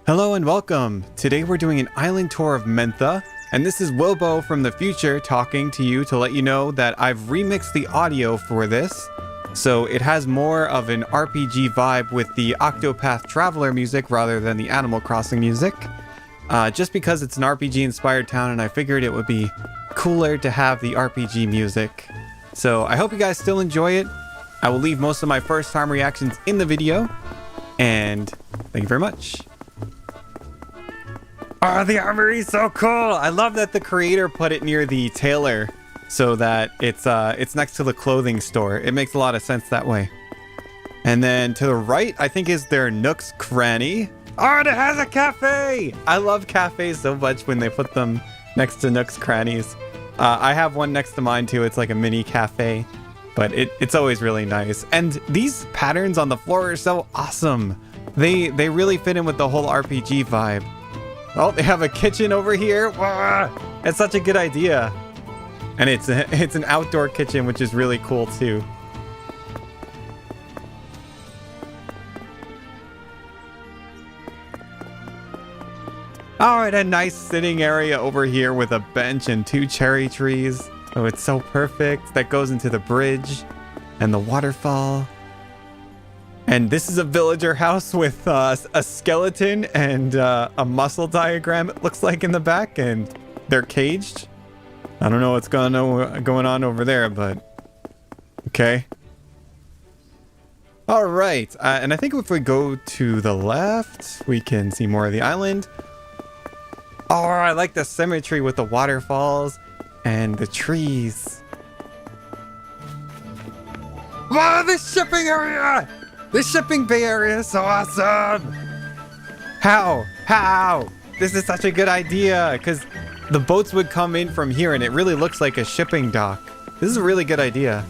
Hello and welcome! Today we're doing an island tour of Mentha, and this is Wilbo from the future talking to you to let you know that I've remixed the audio for this, so it has more of an RPG vibe with the Octopath Traveler music rather than the Animal Crossing music, just because it's an RPG inspired town and I figured it would be cooler to have the RPG music. So I hope you guys still enjoy it. I will leave most of my first time reactions in the video, and thank you very much. Oh, the armory is so cool! I love that the creator put it near the tailor so that it's next to the clothing store. It makes a lot of sense that way. And then to the right, I think is their Nook's Cranny. Oh, it has a cafe! I love cafes so much when they put them next to Nook's Crannies. I have one next to mine too. It's like a mini cafe, but it's always really nice. And these patterns on the floor are so awesome. They really fit in with the whole RPG vibe. Oh, they have a kitchen over here. Wah! It's such a good idea. And it's an outdoor kitchen, which is really cool too. All right, a nice sitting area over here with a bench and 2 cherry trees. Oh, it's so perfect. That goes into the bridge and the waterfall. And this is a villager house with a skeleton and a muscle diagram, it looks like, in the back, and they're caged. I don't know what's going on over there, but okay. All right, and I think if we go to the left, we can see more of the island. Oh, I like the symmetry with the waterfalls and the trees. Wow, the shipping area! The shipping bay area is so awesome! How? This is such a good idea, because the boats would come in from here and it really looks like a shipping dock. This is a really good idea.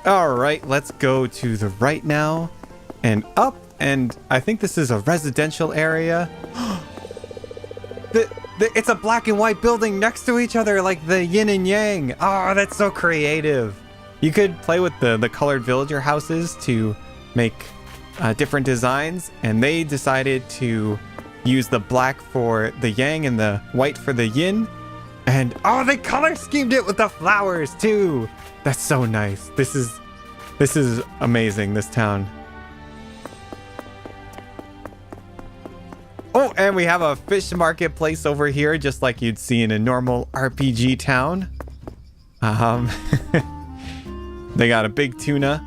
Alright, let's go to the right now and up, and I think this is a residential area. It's a black and white building next to each other, like the yin and yang. Oh, that's so creative. You could play with the colored villager houses to make different designs, and they decided to use the black for the yang and the white for the yin. And oh, they color schemed it with the flowers too. That's so nice. This is amazing, this town. Oh, and we have a fish marketplace over here, just like you'd see in a normal RPG town. They got a big tuna.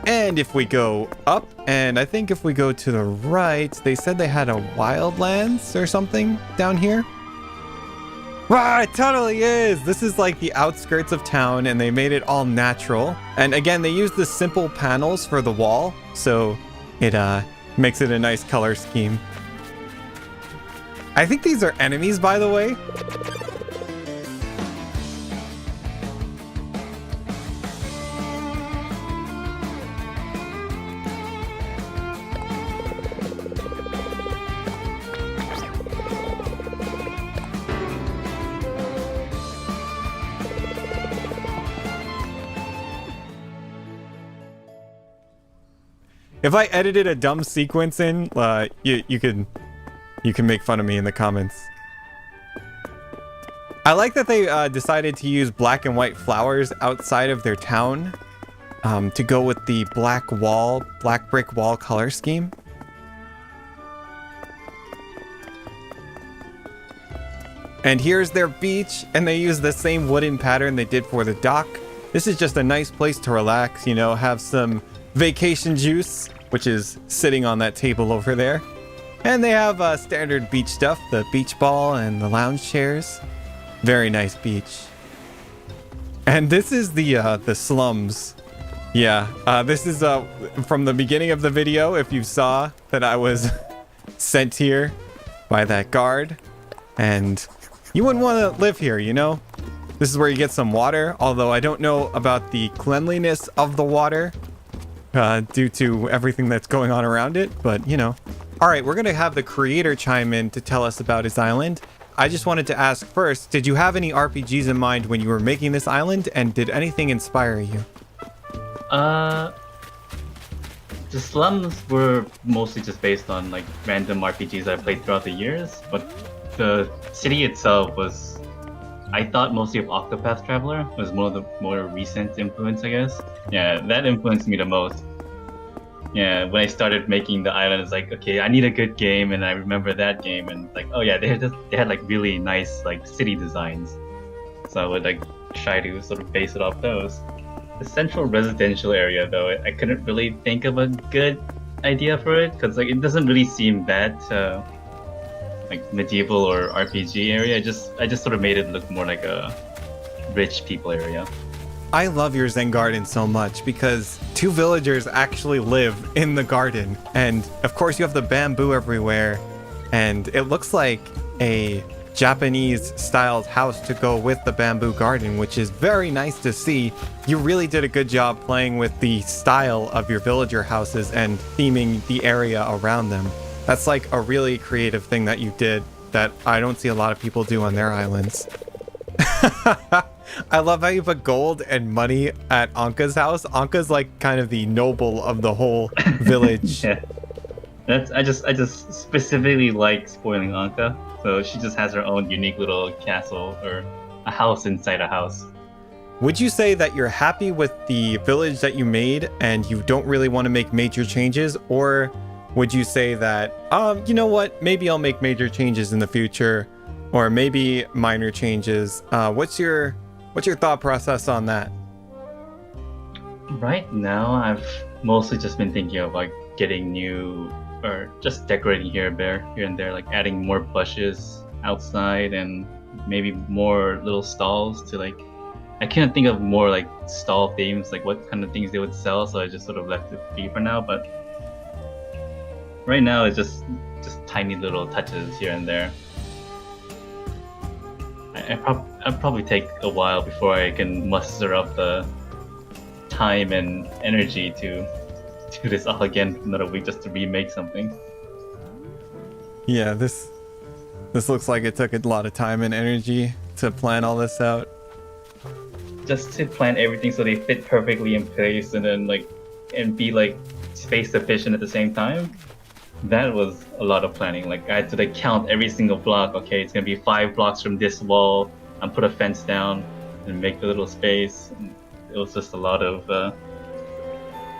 And if we go up, and I think if we go to the right, they said they had a wildlands or something down here. Wow, it totally is! This is like the outskirts of town, and they made it all natural. And again, they used the simple panels for the wall, so it makes it a nice color scheme. I think these are enemies, by the way. If I edited a dumb sequence in, you can make fun of me in the comments. I like that they decided to use black and white flowers outside of their town to go with the black brick wall color scheme. And here's their beach, and they use the same wooden pattern they did for the dock. This is just a nice place to relax, you know, have some vacation juice, which is sitting on that table over there. And they have standard beach stuff, the beach ball and the lounge chairs. Very nice beach. And this is the slums. Yeah, this is from the beginning of the video, if you saw that I was sent here by that guard. And you wouldn't want to live here, you know? This is where you get some water, although I don't know about the cleanliness of the water. Due to everything that's going on around it, but you know. All right, we're gonna have the creator chime in to tell us about his island. I just wanted to ask first, did you have any RPGs in mind when you were making this island, and did anything inspire you? The slums were mostly just based on like random RPGs I played throughout the years, but the city itself was, I thought mostly of Octopath Traveler was one of the more recent influence, I guess. Yeah, that influenced me the most. Yeah, when I started making the island, it's like, okay, I need a good game, and I remember that game, and like, oh yeah, they had like really nice like city designs, so I would like try to sort of base it off those. The central residential area, though, I couldn't really think of a good idea for it because like it doesn't really seem that like medieval or RPG area. I just sort of made it look more like a rich people area. I love your Zen garden so much because 2 villagers actually live in the garden, and of course you have the bamboo everywhere, and it looks like a Japanese styled house to go with the bamboo garden, which is very nice to see. You really did a good job playing with the style of your villager houses and theming the area around them. That's like a really creative thing that you did that I don't see a lot of people do on their islands. I love how you put gold and money at Anka's house. Anka's like kind of the noble of the whole village. Yeah. I just specifically like spoiling Anka. So she just has her own unique little castle or a house inside a house. Would you say that you're happy with the village that you made and you don't really want to make major changes? Or would you say that, you know what, maybe I'll make major changes in the future, or maybe minor changes? What's your thought process on that? Right now, I've mostly just been thinking of like getting new, or just decorating here and there, like adding more bushes outside and maybe more little stalls to like, I can't think of more like stall themes, like what kind of things they would sell, so I just sort of left it be for now. But right now it's just tiny little touches here and there. I'd probably take a while before I can muster up the time and energy to do this all again for another week just to remake something. Yeah, this looks like it took a lot of time and energy to plan all this out. Just to plan everything so they fit perfectly in place and then like and be like space efficient at the same time. That was a lot of planning. Like I had to like count every single block. Okay, it's gonna be 5 blocks from this wall, and put a fence down and make the little space. And it was just a lot of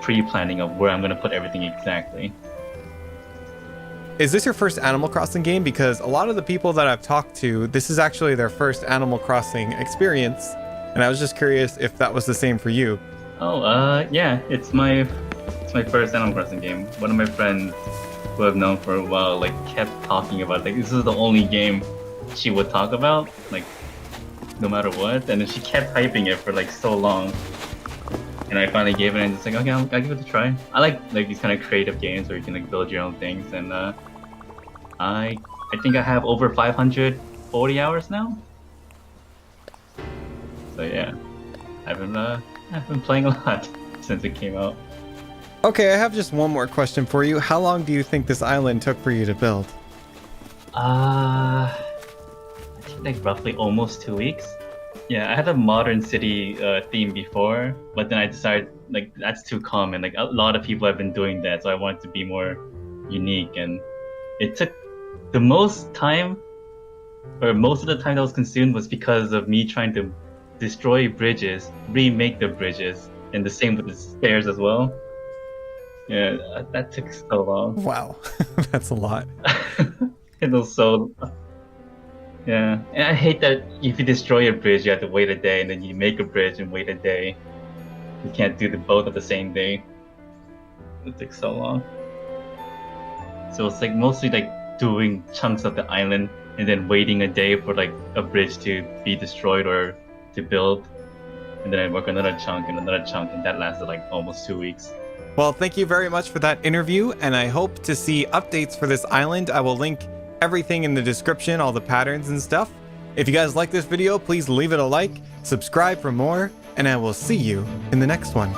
pre-planning of where I'm gonna put everything exactly. Is this your first Animal Crossing game? Because a lot of the people that I've talked to, this is actually their first Animal Crossing experience, and I was just curious if that was the same for you. Oh, yeah, it's my first Animal Crossing game. One of my friends who I've known for a while like kept talking about like this is the only game she would talk about, like no matter what, and then she kept hyping it for like so long. And I finally gave it and just like, okay, I'll give it a try. I like these kind of creative games where you can like build your own things, and I think I have over 540 hours now. So yeah, I've been playing a lot since it came out. Okay, I have just one more question for you. How long do you think this island took for you to build? I think like roughly almost 2 weeks. Yeah, I had a modern city theme before, but then I decided like that's too common. Like a lot of people have been doing that, so I wanted to be more unique. And it took the most time, or most of the time that was consumed was because of me trying to destroy bridges, remake the bridges, and the same with the stairs as well. Yeah, that took so long. Wow, that's a lot. It was so... Yeah, and I hate that if you destroy a bridge, you have to wait a day, and then you make a bridge and wait a day. You can't do the both at the same day. It takes so long. So it's like mostly like doing chunks of the island and then waiting a day for like a bridge to be destroyed or to build. And then I work another chunk, and that lasted like almost 2 weeks. Well, thank you very much for that interview, and I hope to see updates for this island. I will link everything in the description, all the patterns and stuff. If you guys like this video, please leave it a like, subscribe for more, and I will see you in the next one.